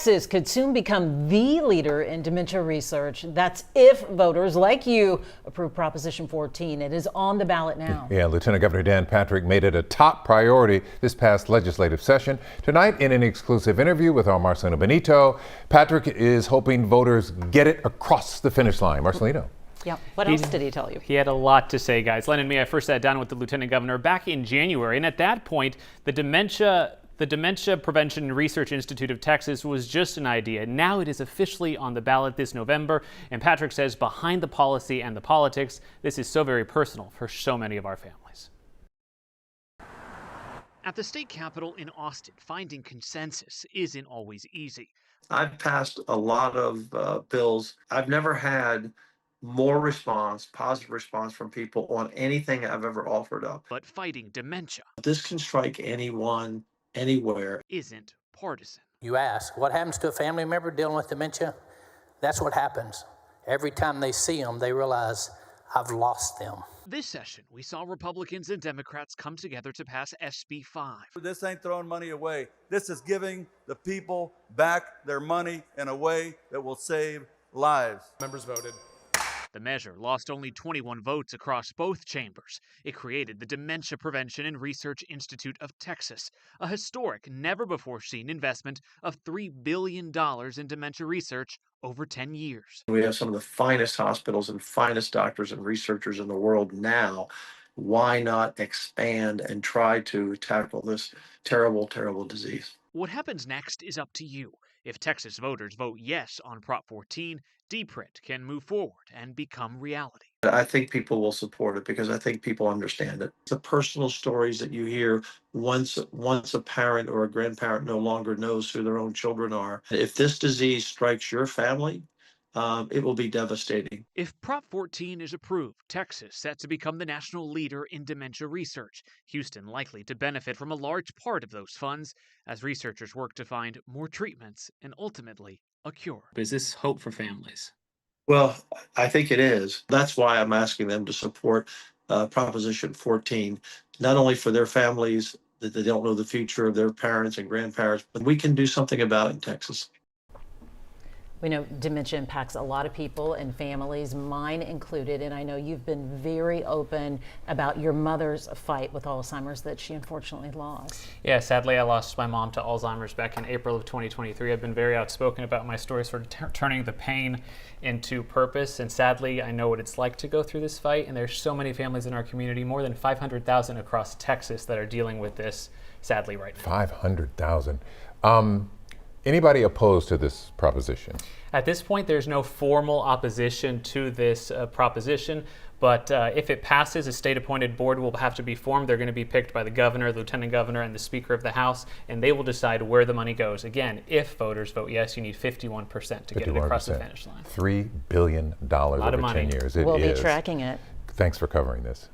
Texas could soon become the leader in dementia research. That's if voters like you approve Proposition 14. It is on the ballot now. Yeah, Lieutenant Governor Dan Patrick made it a top priority this past legislative session. Tonight, in an exclusive interview with our Marcelino Benito, Patrick is hoping voters get it across the finish line. Marcelino. Yeah. What else did he tell you? He had a lot to say, guys. Len and me, I first sat down with the Lieutenant Governor back in January, and at that point, the Dementia Prevention and Research Institute of Texas was just an idea. Now it is officially on the ballot this November, and Patrick says behind the policy and the politics, this is so very personal for so many of our families. At the state capitol in Austin, finding consensus isn't always easy. I've passed a lot of bills. I've never had more response, positive response from people on anything I've ever offered up. But fighting dementia, this can strike anyone, anywhere, isn't partisan. You ask, what happens to a family member dealing with dementia? That's what happens. Every time they see them, they realize, I've lost them. This session, we saw Republicans and Democrats come together to pass SB 5. This ain't throwing money away. This is giving the people back their money in a way that will save lives. Members voted. The measure lost only 21 votes across both chambers. It created the Dementia Prevention and Research Institute of Texas, a historic, never-before-seen investment of $3 billion in dementia research over 10 years. We have some of the finest hospitals and finest doctors and researchers in the world now. Why not expand and try to tackle this terrible, terrible disease? What happens next is up to you. If Texas voters vote yes on Prop 14, DPRIT can move forward and become reality. I think people will support it because I think people understand it. The personal stories that you hear once a parent or a grandparent no longer knows who their own children are. If this disease strikes your family, it will be devastating. If Prop 14 is approved, Texas set to become the national leader in dementia research. Houston likely to benefit from a large part of those funds as researchers work to find more treatments and ultimately a cure. Is this hope for families? Well, I think it is. That's why I'm asking them to support Proposition 14, not only for their families that they don't know the future of their parents and grandparents, but we can do something about it in Texas. We know dementia impacts a lot of people and families, mine included, and I know you've been very open about your mother's fight with Alzheimer's that she unfortunately lost. Yeah, sadly I lost my mom to Alzheimer's back in April of 2023. I've been very outspoken about my story, sort of turning the pain into purpose, and sadly I know what it's like to go through this fight, and there's so many families in our community, more than 500,000 across Texas, that are dealing with this sadly right now. 500,000. Anybody opposed to this proposition? At this point, there's no formal opposition to this proposition, but if it passes, a state-appointed board will have to be formed. They're going to be picked by the governor, the lieutenant governor, and the speaker of the House, and they will decide where the money goes. Again, if voters vote yes, you need 51% to get it across the finish line. $3 billion over 10 years. We'll be tracking it. Thanks for covering this.